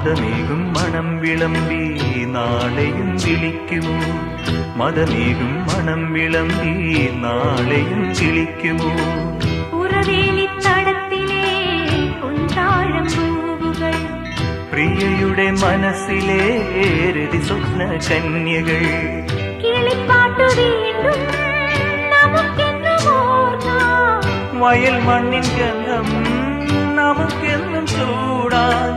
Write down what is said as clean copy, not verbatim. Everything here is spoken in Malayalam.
മതമേകും മണം വിളമ്പി നാളെയും വിളിക്കുമോ മതമേകും മണം വിളമ്പി നാളെയും വിളിക്കുമോ ഉറവേലിത്തടത്തിലെ പൊൻതാഴം പൂവുകൾ പ്രിയയുടെ മനസ്സിലെ രതി സ്വപ്ന കന്യകൾ കിളിപ്പാട്ടു വീണ്ടും നമുക്കെന്നും ഓർക്കാം വയൽ മണ്ണിൻ ഗന്ധം നമുക്കെന്നും ചൂടാൻ